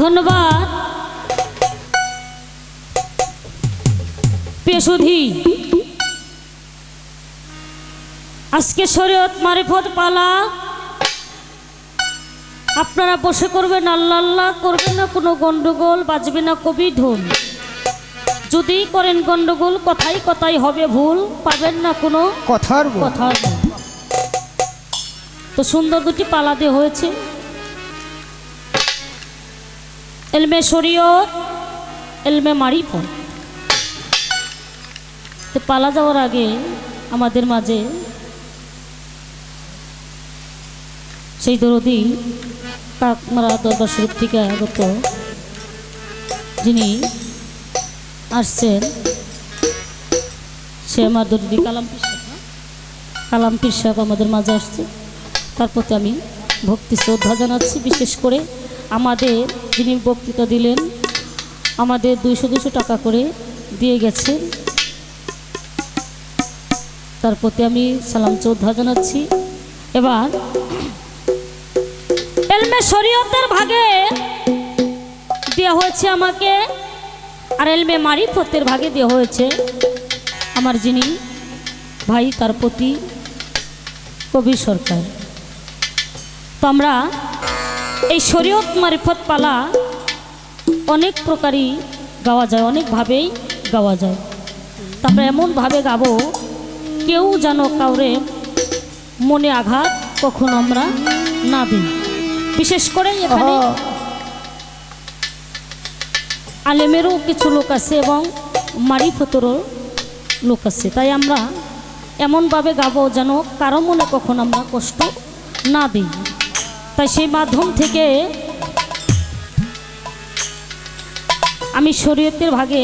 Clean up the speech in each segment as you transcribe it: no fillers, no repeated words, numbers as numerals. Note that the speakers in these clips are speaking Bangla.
ধন্যবাদ পেশুধি। আজকে শরীয়ত মারিফত পালা, আপনারা বসে করবেন, আল্লাহ আল্লাহ করবেন না, কোনো গন্ডগোল বাজবে না কবি ঢোল। যদি করেন গন্ডগোল, কথাই কথাই হবে ভুল, পাবেন না কোনো কথার কথার। তো সুন্দর দুটি পালা দিয়ে হয়েছে, এলমে শরীয়ত, এলমে মারিফত। তো পালা যাওয়ার আগে আমাদের মাঝে সেই দরদি কাকমারা দরবার শরীফ থেকে আগত যিনি আসছেন, সে আমার দরদি কালাম পীর সাহেব আমাদের মাঝে আসছে। তার প্রতি আমি ভক্তি শ্রদ্ধা জানাচ্ছি। বিশেষ করে আমাদের যিনি বক্তৃতা দিলেন, আমাদের 200 টাকা করে দিয়ে গেছেন, তার প্রতি আমি সালাম শ্রদ্ধা জানাচ্ছি। এবার এলমে শরীয়তের ভাগে দেওয়া হয়েছে আমাকে, আর এলমে মারিফতের ভাগে দেওয়া হয়েছে আমার যিনি ভাই, তার প্রতি কবির সরকার। তো আমরা এই শরীয়ত মারিফত পালা অনেক প্রকারই গাওয়া যায়, অনেকভাবেই গাওয়া যায়। তা আমরা এমনভাবে গাবো কেউ যেন কাউরে মনে আঘাত কখনো আমরা না দিই। বিশেষ করে এখানে আলেমেরও কিছু লোক আছে এবং মারিফতেরও লোক আছে, তাই আমরা এমনভাবে গাবো যেন কারো মনে কখনো আমরা কষ্ট না দিই। তাই সেই মাধ্যম থেকে আমি শরীয়তের ভাগে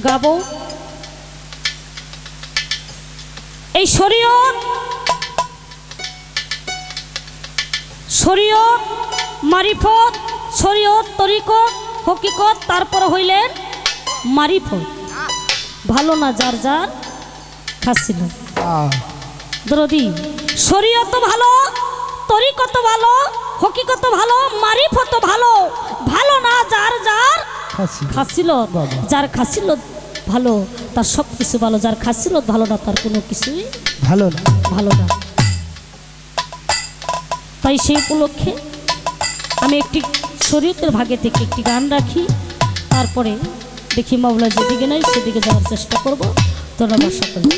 গাবো। এই শরীয়ত মারিফত, শরীয়ত তরিকত হকিকত, তারপর হইলেন মারিফত। ভালো না যার যার খাসিল দরদি। শরীয়ত ভালো, তরিকত ভালো, হকিকত ভালো, মারিফত ভালো। ভালো না যার যার খাসিলত, যার খাসিলত ভালো তার সব কিছু ভালো, যার খাসিলত ভালো না তার কোনো কিছুই ভালো না। তাই সেই উপলক্ষে আমি একটি শরীয়তের ভাগে থেকে একটি গান রাখি, তারপরে দেখি মাওলা যেদিকে নাই সেদিকে যাওয়ার চেষ্টা করব। ধন্যবাদ সকলে।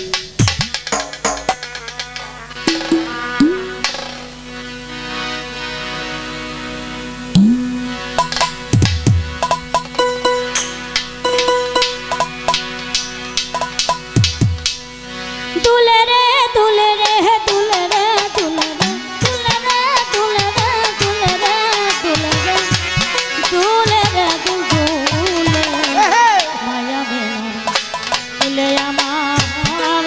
আমার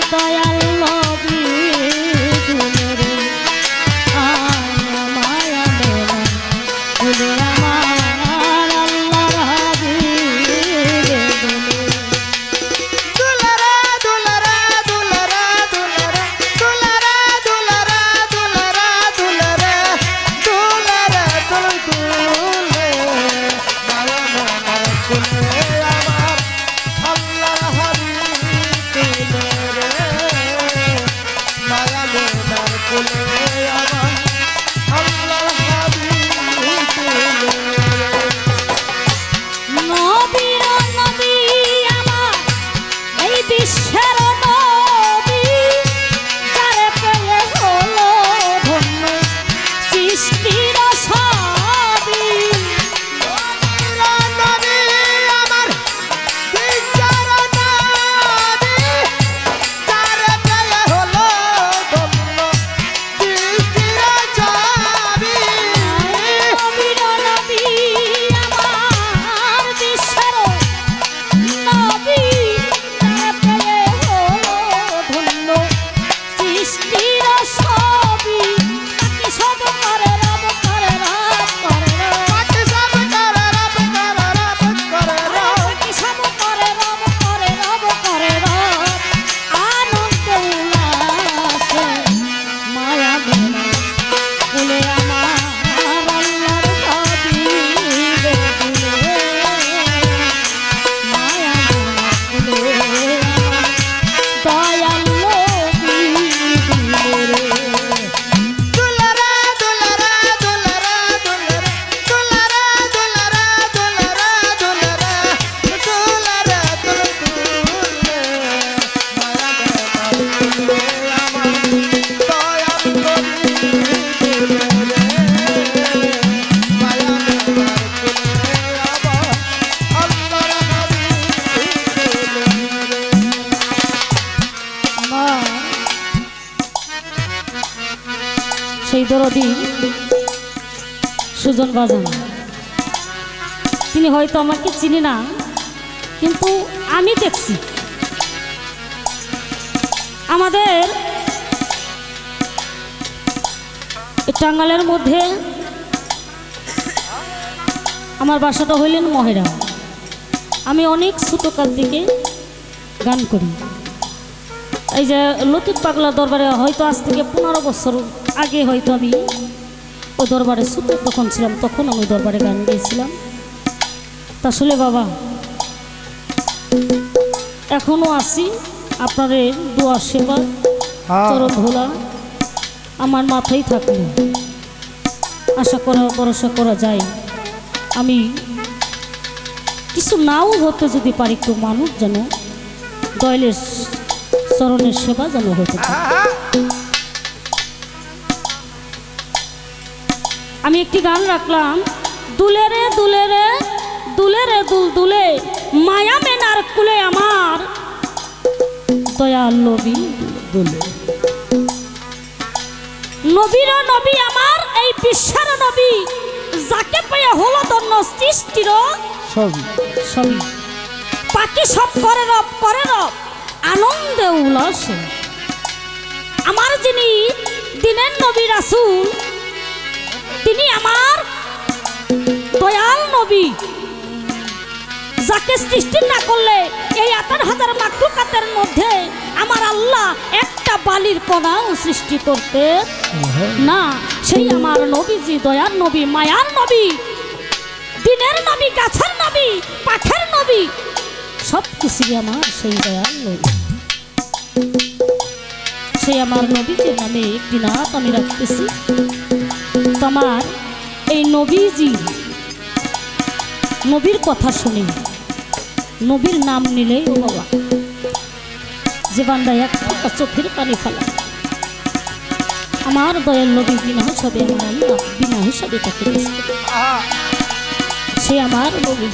বাজান, তিনি হয়তো আমাকে চিনি না, কিন্তু আমি দেখছি আমাদের টাঙ্গালের মধ্যে আমার বাসাটা হইলেন মহেরা। আমি অনেক ছোটকাল থেকে গান করি। এই যে লতিফ পাগলা দরবারে হয়তো আজ থেকে 15 বছর আগে হয়তো আমি ওই দরবারে ছোট তখন ছিলাম, তখন আমি দরবারে গান গিয়েছিলাম। তা আসলে বাবা এখনও আসি, আপনাদের দোয়া সেবা চরণ ধোলা আমার মাথায় থাকলো। আশা করা ভরসা করা যায় আমি কিছু নাও হতে যদি পারি, একটু মানুষ যেন দয়ালের চরণের সেবা যেন হতে পারে। আমি একটি গান রাখলাম, দুলে রে দুলে রে দুলে রে দুল দুলে মায়া মেনার কুলে আমার দয়াল নবী দুলে। নবীর নবী আমার এই বিশ্বের নবী, যাকে পেয়ে হলো ধন্য সৃষ্টির সবই। বাকি সব করে রব আনন্দে উল্লাসে। আমার যিনি দিনের নবী রাসূল, তিনি আমার দয়াল নবী, যাকে সৃষ্টি না করলে এই 18,000 মাখলুকাতের মধ্যে আমার আল্লাহ একটা বালির কণাও সৃষ্টি করতে না। সেই আমার নবীজি দয়ার নবী, মায়ার নবী, দিনের নবী, গাছের নবী, পাখের নবী, সব কিছুই আমার সেই দয়াল নবী। সেই আমার নবীজির নামে একটি নাত আমি রাখতেছি। তোমার এই নবীজি, নবীর কথা শুনে, নবীর নাম নিলেই ও বাবা যে বান্দা একটা চোখের পানি ফেলা, আমার দয়াল নবী বিনা হিসাবে আমার আল্লাহ বিনা হিসাবে তাকে সে আমার নবী,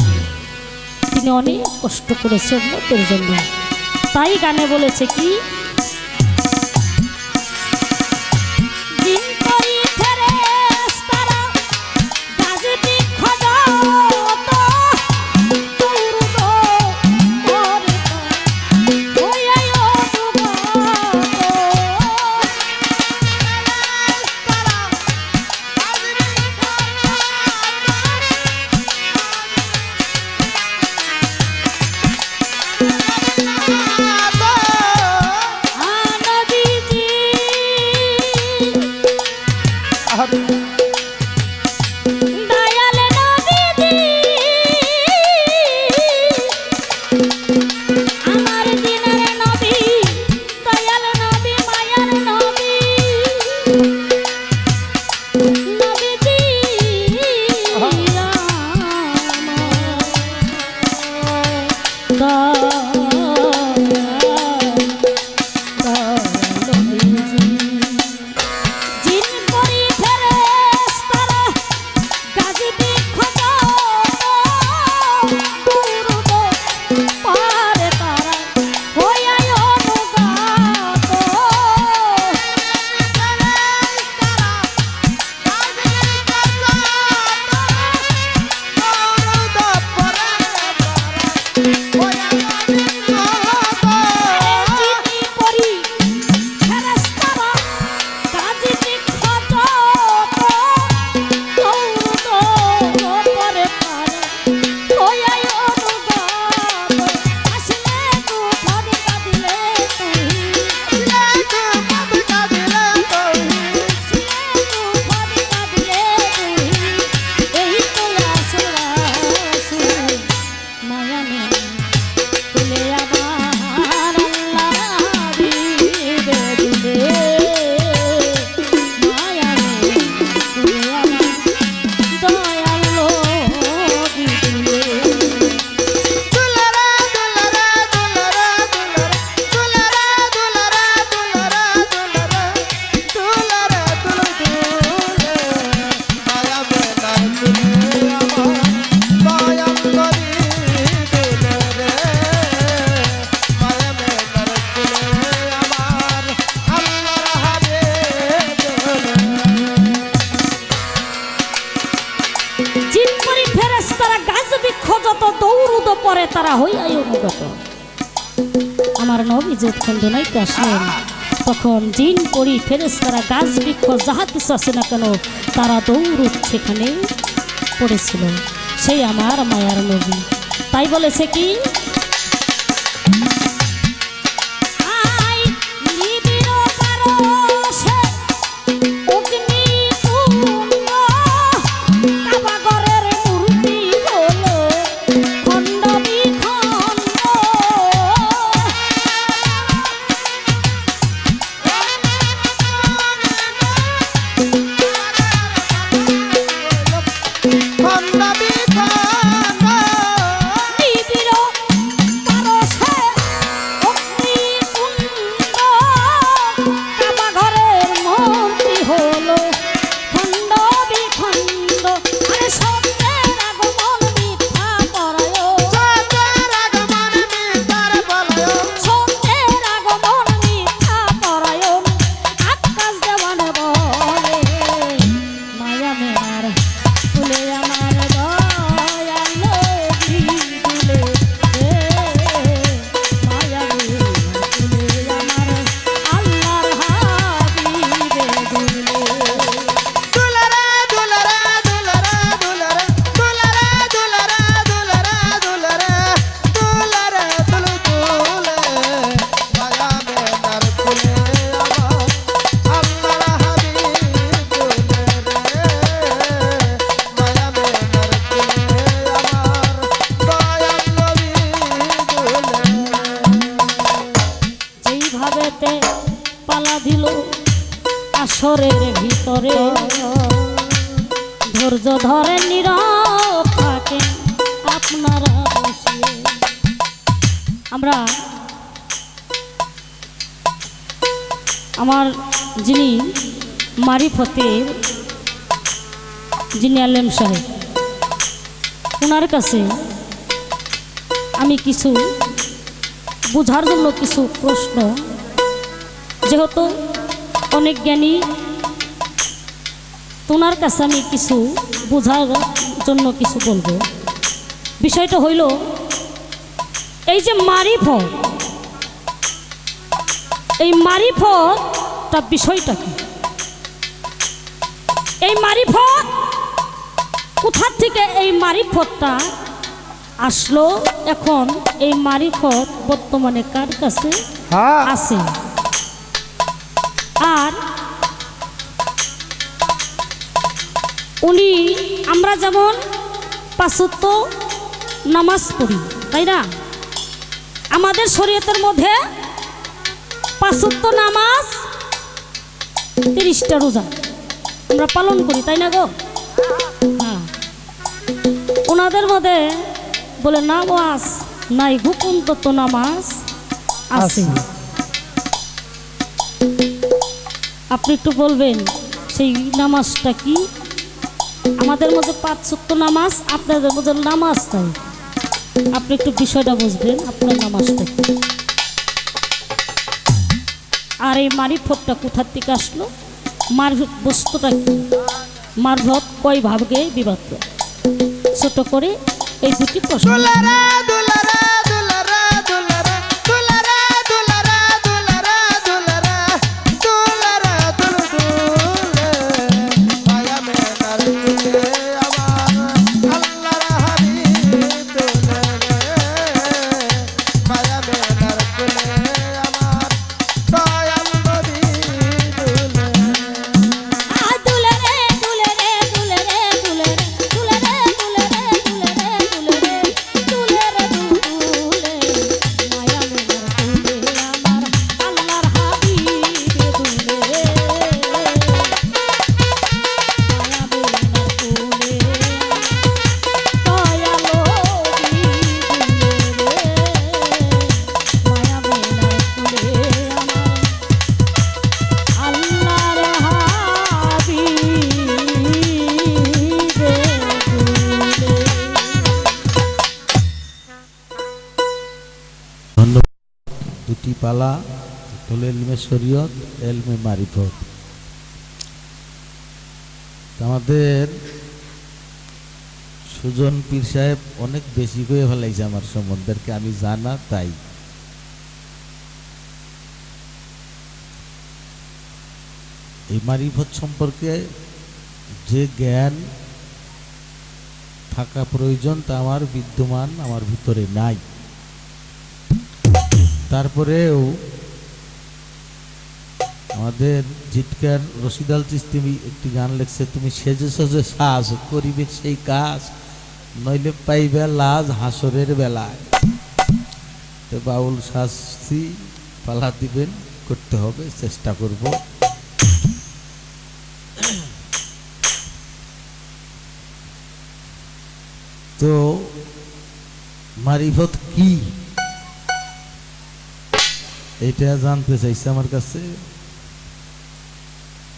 তিনি অনেক কষ্ট করেছে উম্মতের জন্য। তাই গানে বলেছে কি, জিনপরি ফেরেশতারা গাছ বৃক্ষ যত দৌড়ুদ পরে তারা হইয়াই অনুগত। আমার নবী যখন দুনিয়াতে আসলেন তখন জিন পরি ফেরেশতারা গাছ বৃক্ষ যাহা কিছু আছে না কেন তারা দৌড়ুদ সেখানে পড়েছিল। সেই আমার মায়ার নবী তাই বলেছে কি পালা দিল আসরের ভিতরে ধৈর্য ধরে নীরব থাকেন আপনারা বসিয়ে। আমরা আমার যিনি মারিফতের যিনি আলেম সাহেব ওনার কাছে আমি কিছু বোঝার জন্য কিছু প্রশ্ন, যেহেতু অনেক জ্ঞানী তোমার কাছে আমি কিছু বোঝার জন্য কিছু বলবো। বিষয়টা হইল এই যে মারিফত, এই মারিফতটা বিষয়টা কি, এই মারিফত কোথা থেকে এই মারিফতটা আসলো, এখন এই মারিফত বর্তমানে কার কাছে আছে। আর উনি আমরা যেমন 5 ওয়াক্ত নামাজ পড়ি তাই না, আমাদের শরীয়তের মধ্যে 5 ওয়াক্ত নামাজ 30টা রোজা আমরা পালন করি তাই না গো। হ্যাঁ, ওনাদের মধ্যে বলে নামাজ নাই, গোপন তত্ত্ব নামাজ আছে। আপনি একটু বলবেন সেই নামাজটা কি? আমাদের মধ্যে 5 ওয়াক্ত নামাজ, আপনাদের মধ্যে নামাজ নাই, আপনি একটু বিষয়টা বুঝবেন আপনার নামাজটা কি। আর এই মারিফতটা কোথার থেকে আসলো, মারিফত বস্তুটা কি, মারিফত কয় ভাগে বিভক্ত, ছোট করে এই দুটি প্রশ্ন। দুটি পালা হলো এলমে শরীয়ত, এলমে মারিফত। আমাদের সুজন পীর সাহেব অনেক বেশি করে ফেলাইছে আমার সম্বন্ধে, আর কি আমি জানা তাই। এই মারিফত সম্পর্কে যে জ্ঞান থাকা প্রয়োজন তা আমার বিদ্যমান আমার ভিতরে নাই। তারপরেও আমাদের জিটকার রশিদ আল চিস্তি একটি গান লেখছে, তুমি সেজে সেজে সাজ করিবে সেই কাজ, নইলে পাইবে লাজ হাসরের বেলায়। তো বাউল শাস্তি পালা দিবেন, করতে হবে, চেষ্টা করব। তো মারিফত কি এটা জানতে চাইছে আমার কাছে।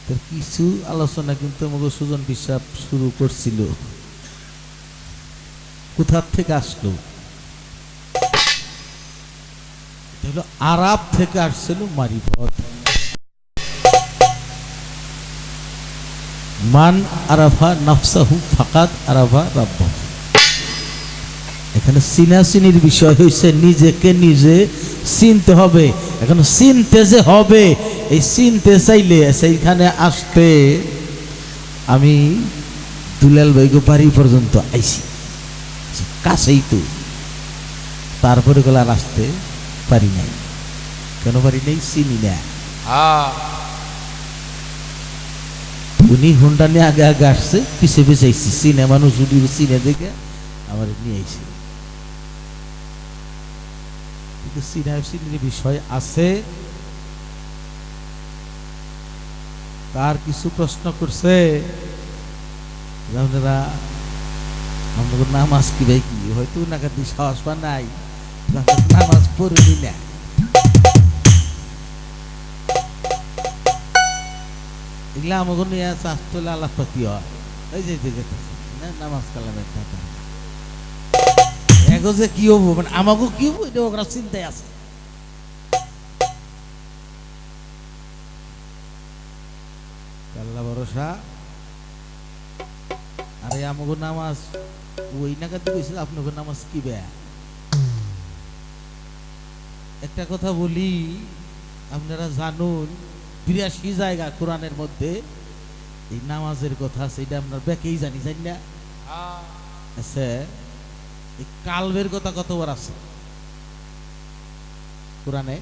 তার কিছু আলোচনা কিন্তু আমাকে সুজন বিশ্বাস শুরু করছিল, কোথার থেকে আসলো? এটা হলো আরব থেকে আসছিল মারিফত। মান আরাফা নাফসাহু ফাকাদ আরাফা রাব্বাহু। এখানে চিনাচিনির বিষয় হয়েছে, নিজেকে নিজে চিনতে হবে। এখন চিনতে যে হবে, এই চিনতে চাইলে সেইখানে আসতে আমি দুলাল ভাইগো বাড়ি পর্যন্ত আইছি, কাছেই তো। তারপরে গেলে আর আসতে পারি নাই। কেন পারি নাই? চিনি না। উনি হুন্ডা নিয়ে আগে আগে আসছে, পিছে পিছে আইছি, চিনে মানুষ যদি চিনে দেখে আমার নিয়ে আইছে। চিনাচিনির বিষয় আছে। তার কিছু প্রশ্ন করছে, আপনারা আমাদের নামাজ কি ভাই কি, হয়তো নাকার দিয়ে সাহস পা নাই, নামাজ পড়বি না। এগুলা আমাকে নিয়ে চাষতলে আলাপাতি হয়, ওই যে নামাজ কালামের কথা এগো যে কি হবো, মানে আমাকেও কি হবো এটা ওরা চিন্তায় আছে। আল্লাহ ভরসা। আরে আমাকে নামাজ ওই নাগাদ কইছিল, আপনাকে নামাজ কি ব্যা। একটা কথা বলি, আপনারা জানুন ৮২ জায়গা কোরআনের মধ্যে এই নামাজের কথা, সেটা আপনার ব্যাকেই জানি না। আচ্ছা, এই কালবের কথা কতবার আছে কোরআনে?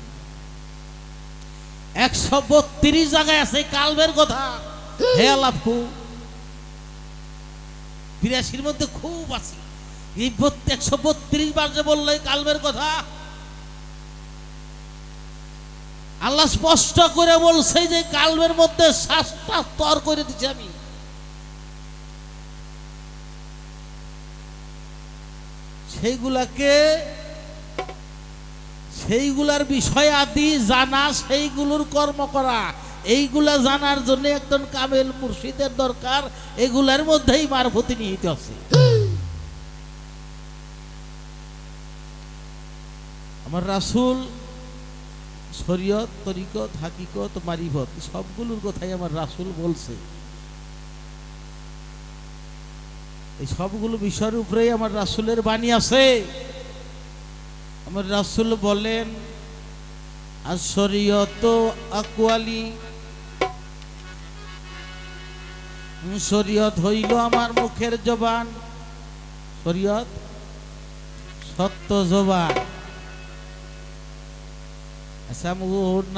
১৩২ জায়গায় আছে কালবের কথা। হে আল্লাহ, ৮২ মধ্যে খুব আছে। এই ১৩২ বার যে বললো কালবের কথা, আল্লাহ স্পষ্ট করে বলছে যে কালবের মধ্যে ৭টা স্তর করে দিচ্ছি আমি। সেইগুলার বিষয় আদি জানা, সেইগুলোর কর্ম করা, এইগুলা জানার জন্য একজন কামেল মুর্শিদের দরকার। এগুলার মধ্যেই মারফতি নিহিত আছে। আমার রাসূল শরীয়ত, তরিকত, হাকিকত, মারিফত সবগুলোর কথাই আমার রাসূল বলছে। এই সবগুলো বিষয়ের উপরেই আমার রাসূলের বাণী আছে। আমার রাসূল বলেন, আশ-শরীয়ত আকওয়ালি, শরীয়ত হইল আমার মুখের জবান। শরীয়ত সত্য জবান। আচ্ছা,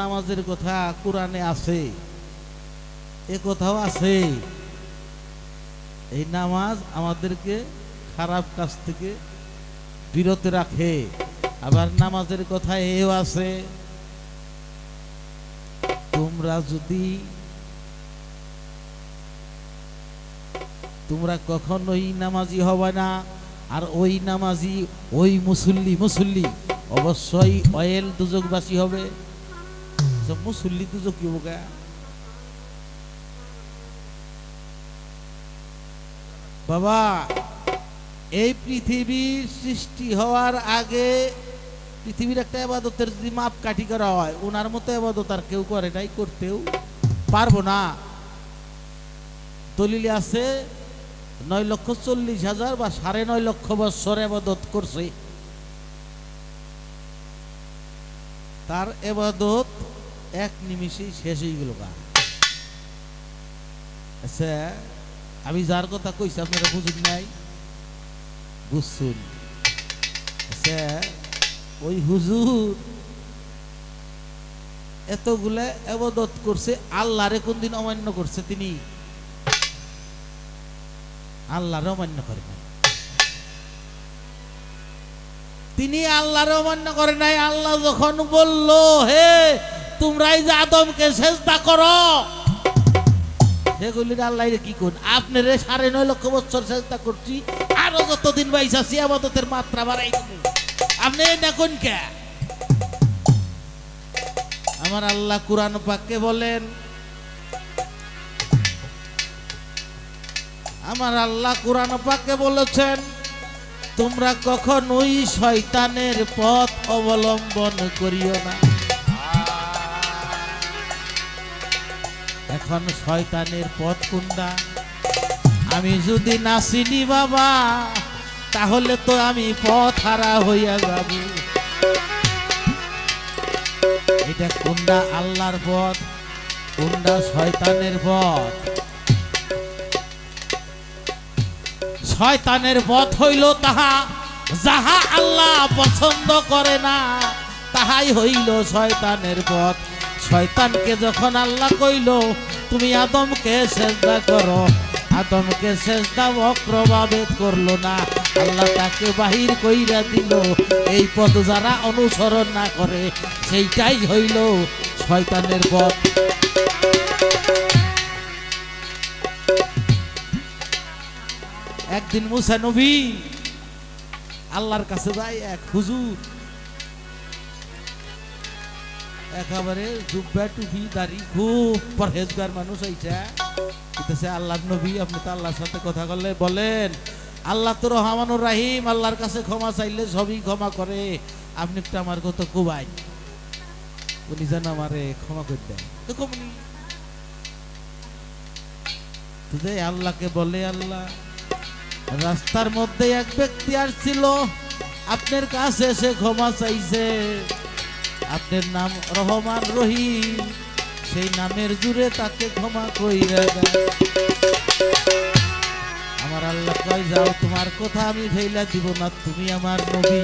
নামাজের কথা কোরআনে আছে, এ কথাও আছে। এই নামাজ আমাদেরকে খারাপ কাজ থেকে বিরত রাখে। আবার নামাজের কথা এও আছে, তোমরা কখনোই নামাজি হবে না। আর ওই নামাজি, ওই মুসল্লি অবশ্যই অয়েল দুজকবাসী হবে। মুসল্লি দুজক কি হবে? বাবা, এই পৃথিবীর সৃষ্টি হওয়ার আগে পৃথিবীর একটা ইবাদতের যদি মাপ কাঠি করা হয়, ওনার মতো ইবাদত আর কেউ করে নাই, করতেও পারবো না। দলিলে আছে 9,40,000 বা 9.5 লক্ষ বছর ইবাদত করছে, তার ইবাদত এক নিমিষেই শেষ হয়ে গেল। আচ্ছা, আমি যার কথা কইছি আপনারা বুঝুন নাই, বুঝছুন? আচ্ছা, ওই হুজুর এতগুলা ইবাদত করছে, আল্লাহরে কোনদিন অমান্য করছে? তিনি আল্লাহরে অমান্য করে নাই। তিনি আল্লাহরে অমান্য করে নাই। আল্লাহ যখন বলল, হে তোমরাই যে আদমকে সেজদা করো, সেগুলি আল্লাহ কি কোন আপনারে 9.5 লক্ষ বছর চেষ্টা করছি, আরো যতদিন বাইসাছি আবাদতের মাত্রা বাড়াই দেব, আপনি না কোন কে? আমার আল্লাহ কুরআন পাকে বলেন, আমার আল্লাহ কুরআন পাকে বলেছেন, তোমরা কখনোই শয়তানের পথ অবলম্বন করিও না। এখন শয়তানের পথ কোনটা? আমি যদি না চিনি বাবা, তাহলে তো আমি পথ হারা হইয়া যাব। এটা কোনটা আল্লাহর পথ, কোনটা শয়তানের পথ? শয়তানের পথ হইল তাহা যাহা আল্লাহ পছন্দ করে না, তাহাই হইল শয়তানের পথ। শয়তানকে যখন আল্লাহ কইল তুমি আদমকে সেজদা করো, আদমকে সেজদা বক্রভাবে করলো না, আল্লাহ তাকে বাহির কইরা দিল। এই পথ যারা অনুসরণ না করে সেইটাই হইল শয়তানের পথ। একদিন মুসা নবী আল্লাহর কাছে যায়, এক হুজুর একেবারে জুব্বা টুপি দাড়ি, খুব পরহেজগার মানুষ। এইটা আল্লাহর নবী, আপনি তো আল্লাহর সাথে কথা বললে বলেন, আল্লাহ তো রহমানুর রাহিম, আল্লাহর কাছে ক্ষমা চাইলে সবই ক্ষমা করে, আপনি একটু আমার কত কুবাই, উনি যেন আমারে ক্ষমা করে দেন। তো কমনি আল্লাহকে বলে, আল্লাহ রাস্তার মধ্যে এক ব্যক্তি আসছিল, আপনার কাছে এসে ক্ষমা চাইছে, আপনার নাম রহমান রহিম, সেই নামের জুড়ে তাকে ক্ষমা কইরা দেন। আমার আল্লাহ কয়, যাও, তোমার কথা আমি ফেইলা দিব না, তুমি আমার নবী,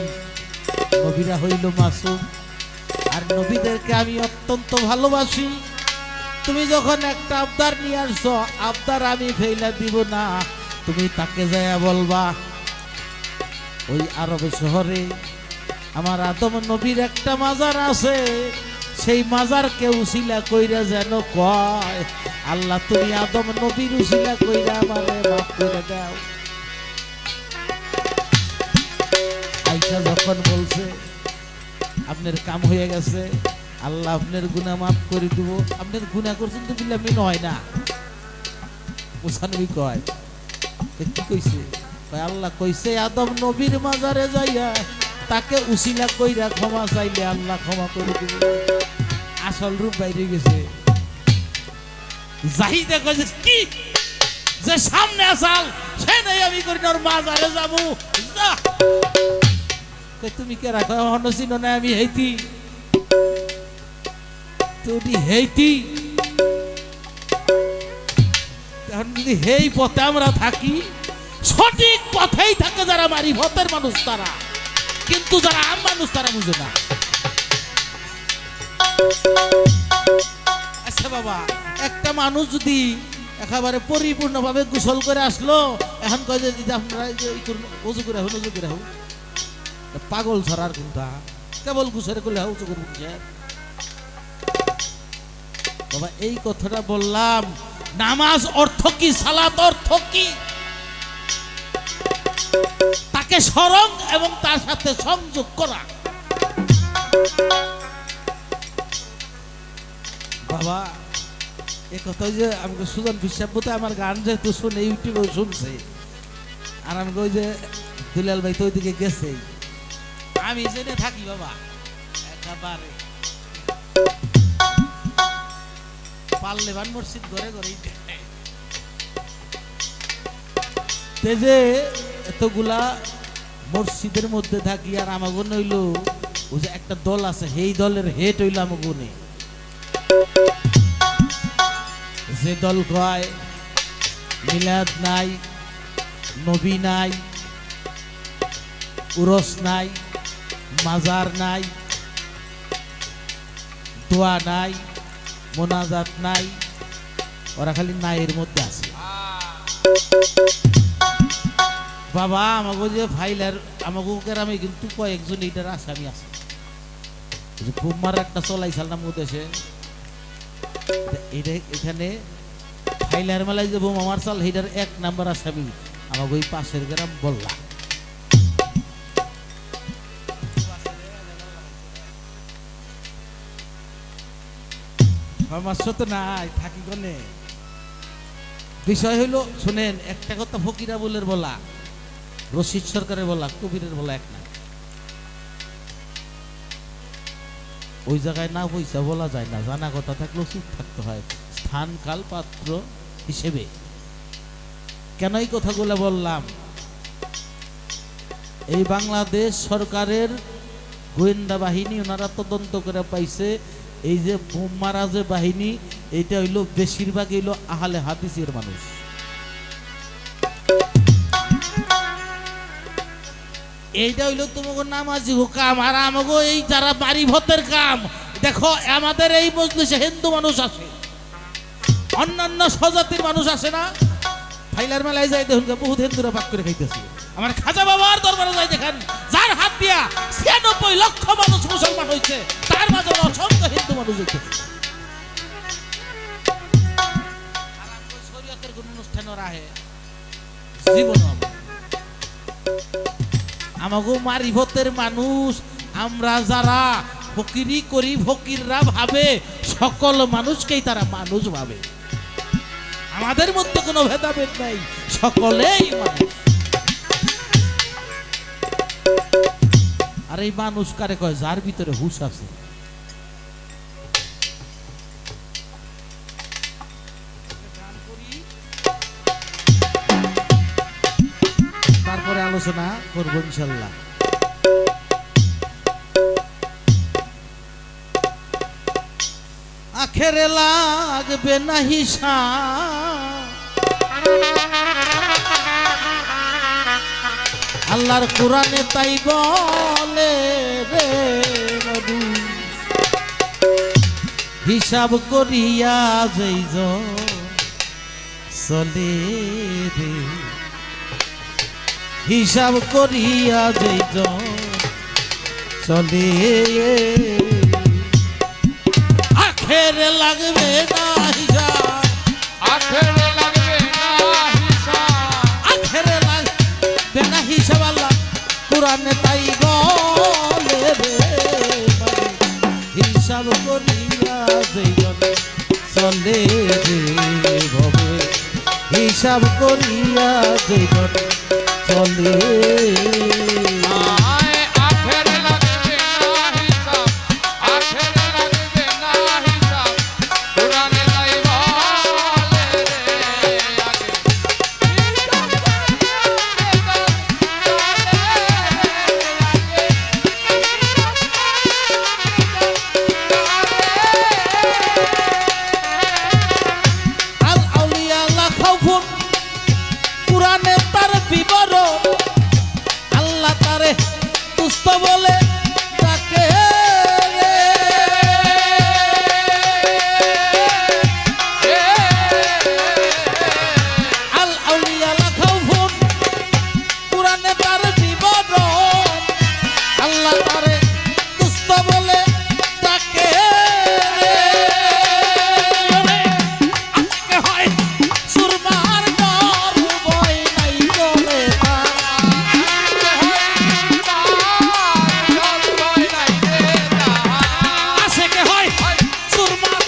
নবীরা হইল মাসুম, আর নবীদেরকে আমি অত্যন্ত ভালোবাসি। তুমি যখন একটা আবদার নিয়ে আসছো, আবদার আমি ফেইলা দিব না, তুমি তাকে যায়া বলবা ওই আরব শহরে আমার আদম নবীর একটা মাজার আছে, সেই মাজারকে উসিলা কইরা যেন কয়, আল্লাহ তুমি আদম নবীর উসিলা কইরা আমারে মাফ করে দাও। আয়েশা যখন বলছে আপনার কাম হয়ে গেছে, আল্লাহ আপনার গুনাহ মাফ করে দিব, আপনার গুনাহ করছেন তো বিলামি নয় না। মুসা নবী কয়, কি কইছে? আল্লাহ কইছে আদম নবীর মাজারে যাইয়া তাকে উসিলা কইরা ক্ষমা চাইলে আল্লাহ ক্ষমা করে দিবে। আসল রূপ বাইরে গেছে। জাহিদে কইছে কি যে সামনে আসাল সে নাই আমি করি না, ওর মাজারে যাবো। তুমি কে রাখো হনসিন না, আমি হেইতি তুই হেইতি। এখন যদি হেই পথে আমরা থাকি, সঠিক পথেই থাকে যারা মারি ভতের মানুষ তারা, কিন্তু যারা আম মানুষ তারা বুঝে না। আচ্ছা বাবা, একটা মানুষ যদি একেবারে পরিপূর্ণভাবে গোসল করে আসলো, এখন কয় যে দিদি আপনারা উজু করে হুন, উজু করে হুন, পাগল ছড়ার কোনটা, কেবল গোসলে করলে উজু করবো। বাবা এই কথাটা বললাম, নামাজ অর্থ কি, সালাত অর্থ কি? তাকে স্মরণ এবং তার সাথে সংযোগ করা। বাবা এ কথা যে আমাকে সুজন বিশ্বাস বোধ আমার গান যেহেতু শুনে ইউটিউবে শুনছে, আর আমি ওই যে দুলাল ভাই তো ওইদিকে গেছে, আমি জেনে থাকি বাবা একেবারে পারলে বান মসজিদ ঘরে ঘরে তে যে এতগুলা মসজিদের মধ্যে থাকি আর আমাগো নইল ওই যে একটা দল আছে সেই দলের হেড হইল আমাগুনে যে দল কয় মিলাদ নাই, নবী নাই, উরস নাই, মাজার নাই, দোয়া নাই, মোনাজাত নাই, ওরা খালি নাইয়ের মধ্যে আছে। বাবা আমাকে যে ফাইলার আমাকে গ্রামে কিন্তু কয়েকজন এইটার আসামি আছে। ফুম্মার একটা চলাইছাল নাম দেশে এটা এখানে ফাইলার মেলায় যে বোমা মারছাল সেইটার 1 নাম্বার আসামি আমাকে ওই পাশের গ্রাম বললা। আমার তো নাই থাকি কোনে বিষয় হইলো শুনেন একটা কথা ফকিরা বলের বলা, রশিদ সরকারের বলা, কবিরের বলা এক না। ওই জায়গায় না পয়সা বলা যায় না, জানা কথা থাকলেও চুপ থাকতে হয় স্থান কাল পাত্র হিসেবে। কেন এই কথাগুলো বললাম? এই বাংলাদেশ সরকারের গোয়েন্দা বাহিনী ওনারা তদন্ত করে পাইছে এই যে বোম মারা যে বাহিনী এইটা হইলো বেশিরভাগ হইলো আহলে হাদিসের মানুষ। এইটা হইলো তোমাকে নামাজি কাম আর আমাকে এই যারা বাড়ি ভতের কাম। দেখো আমাদের এই মজলিসে হিন্দু মানুষ আছে, অন্যান্য স্বজাতির মানুষ আসে না। ফাইলার মেলায় যাই দেখুন বহুত হিন্দুরা পাক করে খাইতেছে। আমার খাজা বাবার দরবারে যাই দেখেন যার হাত দিয়া 96 লক্ষ মানুষ মুসলমান হয়েছে, তার মাঝে অসংখ্য হিন্দু মানুষ হয়েছে। শরীয়তের কোন অনুষ্ঠান রাহে জীবন আমাগো মারিফতের মানুষ আমরা যারা ফকিরি করি, ফকিররা ভাবে সকল মানুষকেই তারা মানুষ ভাবে। আমাদের মধ্যে কোনো ভেদাভেদ নাই, সকলেই মানুষ। আর এই মানুষ কারে কয়? যার ভিতরে হুঁশ আছে। তারপরে আলোচনা করব ইনশাল্লাহ। আখেরে লাগবে না হিসাব, আল্লাহর কোরআনে তাই বলে রে নবী, হিসাব করিয়া যেইজন চলে রে, হিসাব করিয়া যেইজন চলে, আখেরে লাগবে না হিসাব, আখেরে লাগবে না হিসাব, আখেরে লাগবে না হিসাব আল্লাহ কোরআনে তাই বলে রে, হিসাব করিয়া যেইজন চলে রে ভবে, হিসাব করিয়া যেইজন চলে। আখেরে লাগবে না হিসাব, আখেরে লাগবে না হিসাব, কোরআনে তাই বলে রে আগে হিসাব আল আউলিয়া লা খাউফুন কোরআনে তার বিবরণ, আল্লাহ তারে দুস্থ বলে ডাকে রে, আল আউলিয়া লা খাউফুন কোরআনে তার বিবরণ, আল্লাহ তারে দুস্থ বলে ডাকে রে, আজকে হয় সুরমার ডর ভয় নাই করে তার, আজকে হয় সুরমার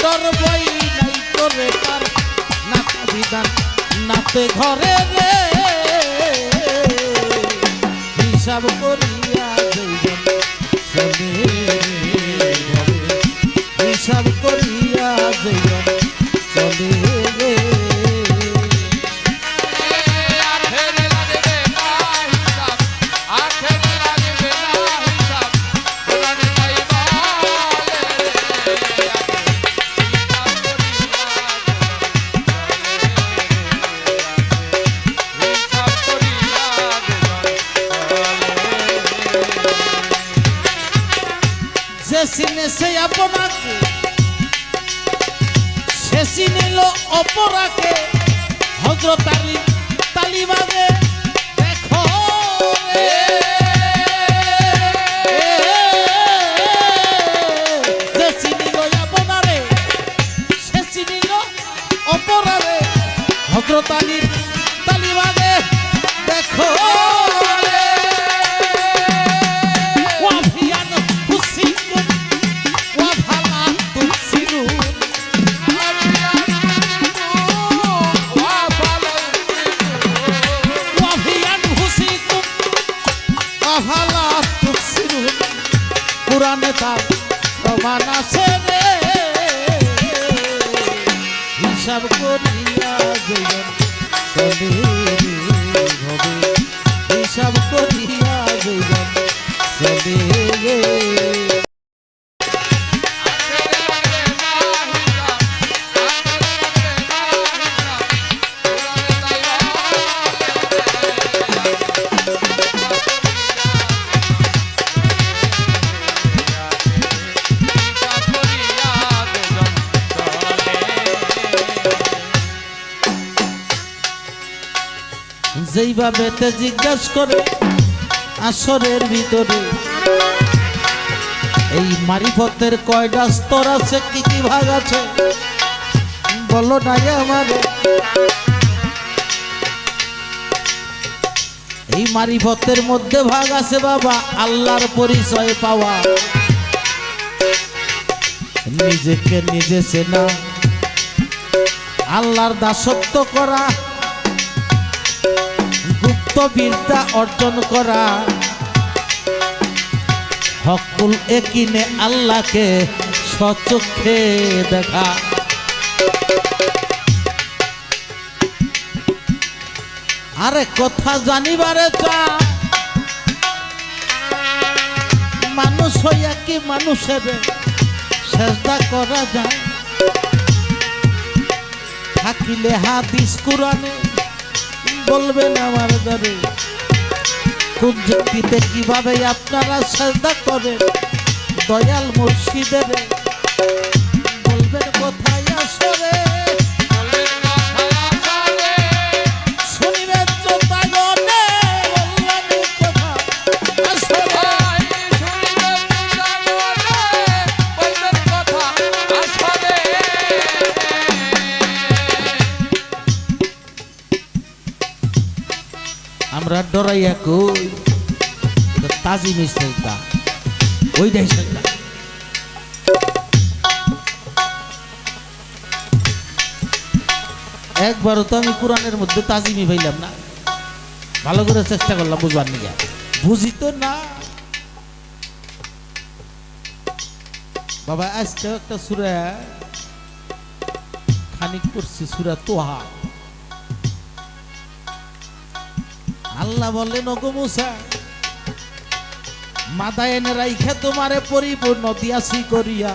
ডর ভয় নাই করে তার, নাতা বিধান নাতে ঘরে রে, হিসাব করিয়া যেইজন চলে রে ভবে, হিসাব করিয়া যেইজন চলে রে। সে চিনেছে আপনাকে, সে চিনিল অপরাকে। হযরত আলী তালিবাগে দেখো রে, যে চিনিল আপনারে, সে চিনিল অপরারে। হযরত আলী তালিবাগে দেখো রে। ওয়াফিয়ান হুসিকুম ওয়াফালা তুসিরুন। ওয়াফিয়ান হুসিকুম ওয়াফালা তুসিরুন। কুরআনে তার প্রমাণ আছে রে, হিসাব করিয়া জীবন চলে হবে, হিসাব করিয়া জীবন চলে রে। যেইভাবে তে জিজ্ঞাসা করে আসরের ভিতরে, এই মারিফতের কয়টা স্তর আছে, কি কি ভাগ আছে বলো না আমার। এই মারিফতের মধ্যে ভাগ আছে বাবা আল্লাহর পরিচয় পাওয়া, নিজেকে নিজে চেনা, আল্লাহর দাসত্ব করা, গুপ্ত বিদ্যা অর্জন করা, হকুল একিনে আল্লাহকে সচক্ষে দেখা। আরে কথা জানিবারে চা, মানুষ হইয়া কি মানুষের সেজদা করা যায়? থাকিলে হাদিস কুরআনে বলবেন আমার দ্বারে, কোন যুক্তিতে কিভাবে আপনারা সেজদা করেন দয়াল মুর্শিদের, বলবেন কোথায় আসরে, শুনিবেন চোতাগনে বলবেন কথা আসরে। আমরা ডরাইয়া কই তাজিম সেজদা, ওইটাই সেজদা। একবারও তো আমি কোরআনের মধ্যে তাজিমই পাইলাম না, ভালো করে চেষ্টা করলাম বুঝবার নিয়ে, বুঝি তো না বাবা। আজকে একটা সূরা খানিক করছি, সূরা তোহা। আল্লাহ বললেন ওগো মুসা, মাথায় এনে রাইখে তোমারে পরিপূর্ণ দিয়াছি করিয়া।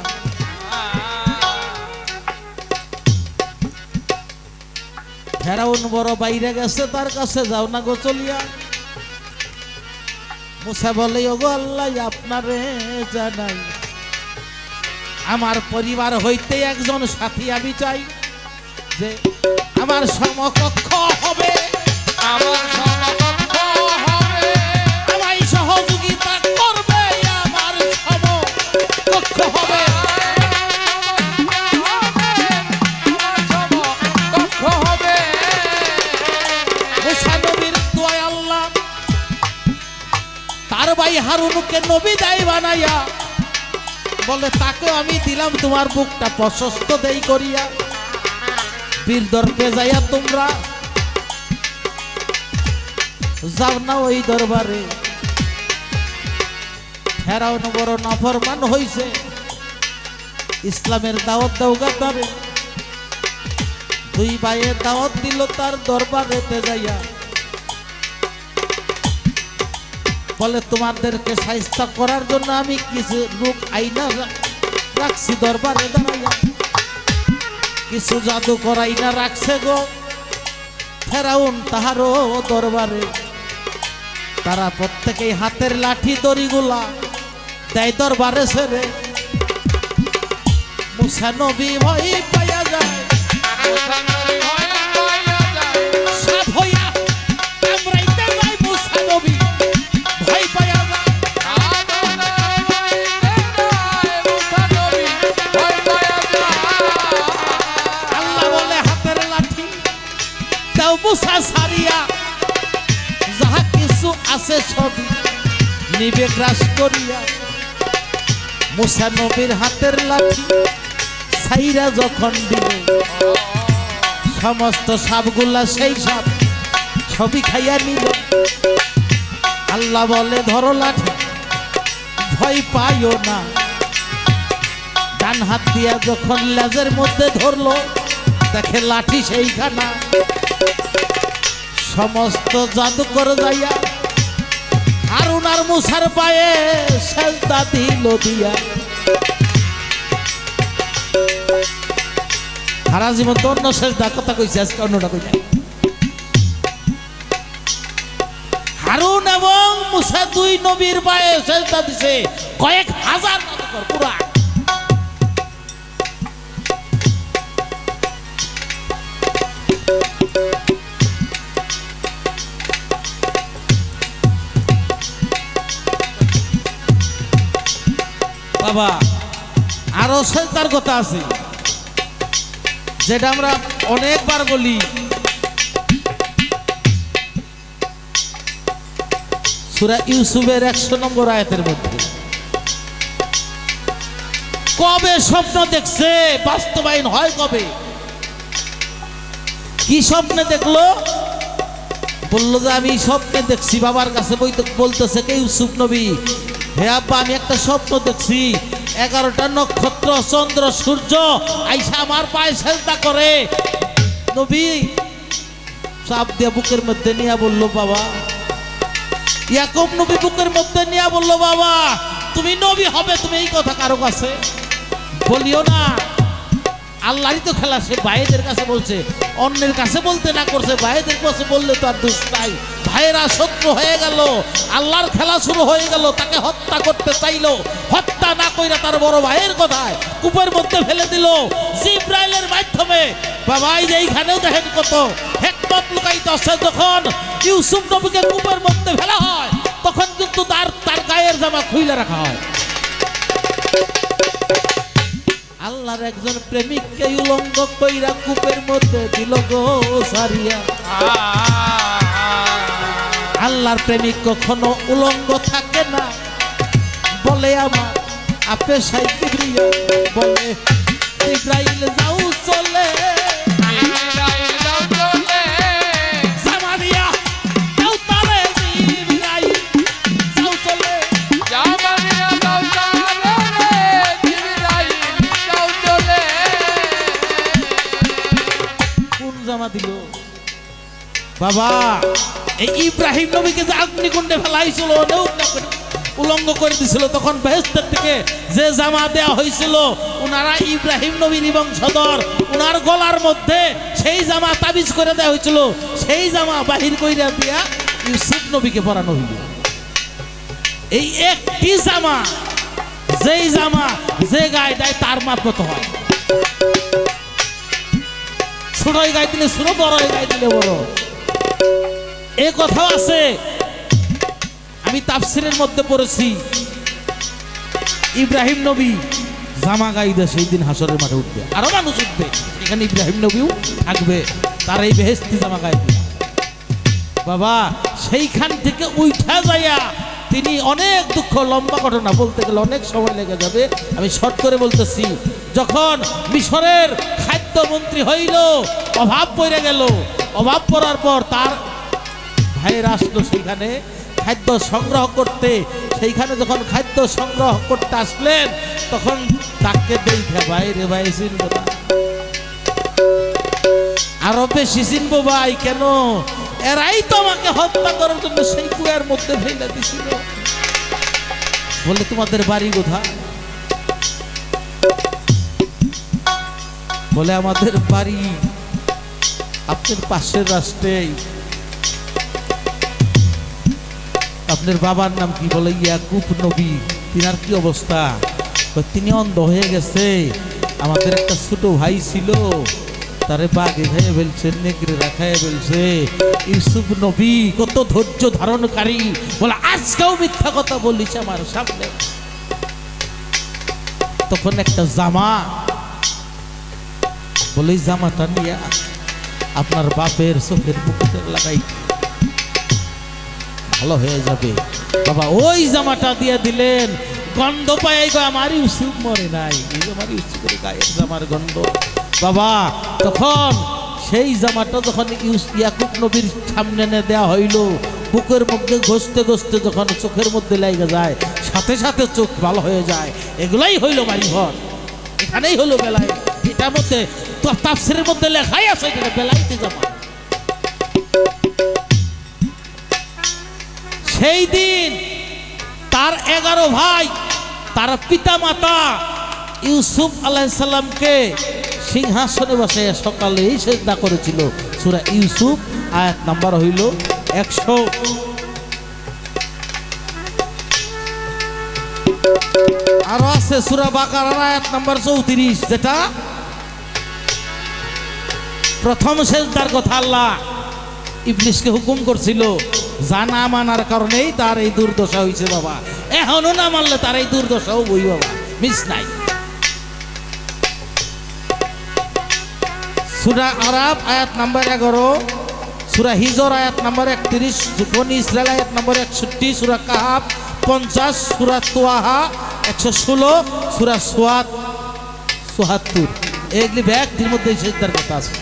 ফেরাউন বড় বাইরে গেছে, তার কাছে যাও না গো চলিয়া। মুসা বলে ওগো আল্লাহ আপনারে জানাই, আমার পরিবার হইতে একজন সাথী আমি চাই, যে আমার সমকক্ষ হবে, আমার সমকক্ষ হবে, আমায় সহযোগিতা করবে, আমার সমকক্ষ হবে। আমার সমকক্ষ হবে। মুসা নবীর দোয়ায় আল্লাহ তার ভাই হারুনকে নবী দায় বানাইয়া বলে, তাকে আমি দিলাম তোমার বুকটা প্রশস্ত দেই করিয়া। বীর দরকে যাইয়া তোমরা যাও না ওই দরবারে। ফেরাউন বড় নাফরমান হইছে, ইসলামের দাওয়াত দাওগা তারে। দুই ভাইয়ে দাওয়াত দিল তার দরবারেতে যাইয়া, বলে তোমাদেরকে শায়েস্তা করার জন্য আমি কিছু লোক আইনা রাখছি দরবারে দাঁড়াইয়া, কিছু জাদু করাইনা রাখছে গো ফেরাউন তাহারও দরবারে। তারা প্রত্যেকেই হাতের লাঠি দড়িগুলা দেয় দরবারে ছেড়ে, মুসা নবী ভয় পাইয়া যায়, মুসা নবী ভয় পাইয়া যায়, সাপ হইয়া কামড়াইতে যায় মুসা নবী ভয় পাইয়া যায়। সাধনা হইতে যায়, মুসা নবী ভয় পাইয়া যায়। আল্লাহ বলে হাতের লাঠি দাও মুসা সারিয়া, যাহা কিছু আছে সবই নিবে গ্রাস করিয়া। মুসা নবীর হাতের লাঠি সাইরা যখন দিল, সমস্ত সাপগুলা সেই সাপ সবই খাইয়া নিল। আল্লাহ বলে ধরো লাঠি ভয় পাইও না। ডান হাত দিয়া যখন লেজের মধ্যে ধরলো, দেখে লাঠি সেইখানা। সমস্ত জাদু করে যাইয়া হারুন আর মুসার পায়ে সেজদা দিল দিয়া। সারা জীবন তো অন্য সেজদা কথা কইছে, আজকে অন্যটা কই নাই। হারুন এবং মুসা দুই নবীর পায়ে সেজদা দিছে কয়েক হাজার জাদুকর পুরা। বাবা আরো সেজদার কথা আছে, যেটা আমরা অনেকবার বলি। সূরা ইউসুফের 100 নম্বর আয়াতের মধ্যে কবে স্বপ্ন দেখছে বাস্তবায়ন হয় কবে? কি স্বপ্নে দেখলো? বললো যে আমি স্বপ্নে দেখছি। বাবার কাছে বলতেছে কে? ইউসুফ নবী, হে আব্বা আমি একটা স্বপ্ন দেখছি, 11টা নক্ষত্র চন্দ্র সূর্য আইসা আমার পায়ে সেজদা করে। নবী চাপ দিয়া বুকের মধ্যে নিয়ে বললো বাবা, ইয়াকুব নবী বুকের মধ্যে নিয়ে বললো বাবা তুমি নবী হবে, তুমি এই কথা কারো কাছে বলিও না। আল্লাহরই তো খেলা, সে ভাইদের কাছে বলছে, অন্যের কাছে বলতে না করছে, ভাইদের কাছে বললে তো আর দোষ নাই। ভাইয়েরা শত্রু হয়ে গেল, আল্লাহর খেলা শুরু হয়ে গেল, তাকে হত্যা করতে চাইলো, হত্যা না কইরা তার বড় ভাইয়ের কথায় কূপের মধ্যে ফেলে দিল জিব্রাইলের মাধ্যমে। বাবা এই যে এইখানেও দেখেন কত হিকমত লুকায়িত আছে। যখন ইউসুফ নবীকে কূপের মধ্যে ফেলা হয়, তখন কিন্তু তার গায়ের জামা খুইলা রাখা হয়। আল্লাহর একজন প্রেমিককে উলঙ্গ কইরা কূপের মধ্যে দিল গো সারিয়া। আল্লাহর প্রেমিক কখনো উলঙ্গ থাকে না। বলে আমার আপে সাইকিবরিয়া, বলে ইব্রাহিম যাও চলে, ইসরাইল যাও চলে, সামারিয়া যাও তারে ইব্রাহিম যাও চলে। জামানিয়া যাও চলে রে, ইসরাইল যাও চলে। কোন জামা দিল বাবা? এই ইব্রাহিম নবীকে যে অগ্নিকুণ্ডে ফেলাইছিল, উলঙ্গ করে দিছিল, তখন বেহেশতের থেকে যে জামা দেয়া হয়েছিল, উনারা ইব্রাহিম নবীর বংশধর, উনার গলার মধ্যে সেই জামা তাবিজ করে দেওয়া হয়েছিল, সেই জামা বাহির কইরা দিয়া ইউসুফ নবীকে পরানো হইল। এই একটি জামা, যেই জামা যে গায়ে দেয় তার মাপ কত হয়। ছোট গায়ে দিলে ছোট, বড় গায়ে দিলে বড়। এ কথাও আছে, আমি তাফসিরের মধ্যে পড়েছি, ইব্রাহিম নবী জামা গাইদা সেই দিন হাসরের মাঠে উঠবে, আরো মানুষ উঠবে, এখানে ইব্রাহিম নবীও থাকবে, তার এই বেহেশতি জামা গাইবে। বাবা সেইখান থেকে উঠা যাইয়া তিনি অনেক দুঃখ, লম্বা ঘটনা বলতে গেলে অনেক সময় লেগে যাবে, আমি শর্ট করে বলতেছি। যখন মিশরের খাদ্যমন্ত্রী হইল, অভাব পড়ে গেল, অভাব পড়ার পর তার ভাইয়েরা আসলো সেইখানে খাদ্য সংগ্রহ করতে। সেইখানে যখন খাদ্য সংগ্রহ করতে আসলেন, তখন তাকে দেখে ভাই রে ভাই চিনবো না, আরো বেশি চিনবো ভাই। কেন? এরাই তো আমাকে হত্যা করার জন্য সেই কুয়ার মধ্যে ফেলে দিছিল। বলে তোমাদের বাড়ি কোথায়? বলে আমাদের বাড়ি আপনার পাশের রাষ্ট্রেই। আপনার বাবার নাম কি? বলে ইয়াকুব নবী। তিনার কি অবস্থা? তিনি অন্ধ হয়ে গেছে, আমাদের একটা ছোট ভাই ছিল, তারে বাঘে খাইয়ে ফেলছে, নেকড়ে রাখাইয়া ফেলছে। ইউসুফ নবী কত ধৈর্য ধারণকারী, বলে আজকেও মিথ্যা কথা বলিস আমার সামনে। তখন একটা জামা, বলে জামাটা নিয়ে আপনার বাপের চোখের মুখে লাগাই, ভালো হয়ে যাবে। বাবা ওই জামাটা দিয়ে দিলেন, গন্ধ পায় আমার ইউসুফ মরে নাই, এই আমার ইউসুফের গায়ের জামার গন্ধ। বাবা তখন সেই জামাটা যখন ইয়াকুব নবীর সামনে এনে দেওয়া হইল, বুকের মধ্যে ঘষতে ঘষতে যখন চোখের মধ্যে লেগে যায়, সাথে সাথে চোখ ভালো হয়ে যায়। এগুলাই হইল বাড়িঘর, এখানেই হলো বেলায়। এটার মধ্যে তাফসীরের মধ্যে লেখাই আছে এটা বেলাইতে জামা। সেই দিন তার 11 ভাই, তার পিতা মাতা ইউসুফ আলাইহিস সালামকে সিংহাসনে বসে সকালেই সিজদা করেছিল। সূরা ইউসুফ আয়াত নাম্বার হইল 100। আরো আছে সূরা বাকারার আয়াত নাম্বার 34, যেটা প্রথম সিজদার কথা আল্লাহ ইবলিসকে হুকুম করছিল, যা না মানার কারণেই তার এই দুর্দশা হয়েছে। বাবা এখনো না মানলে তার এই দুর্দশাও বই, বাবা মিস নাই। সূরা আরাব আয়াত নাম্বার 11, সূরা হিজর আয়াত নাম্বার 31, বনী ইসরাইল আয়াত নাম্বার 61, সূরা কাহাব 50, সূরা তোয়াহা 116, সূরা সোয়াদ 74। এগুলি ব্যক্তির মধ্যে সিজদার কথা আছে।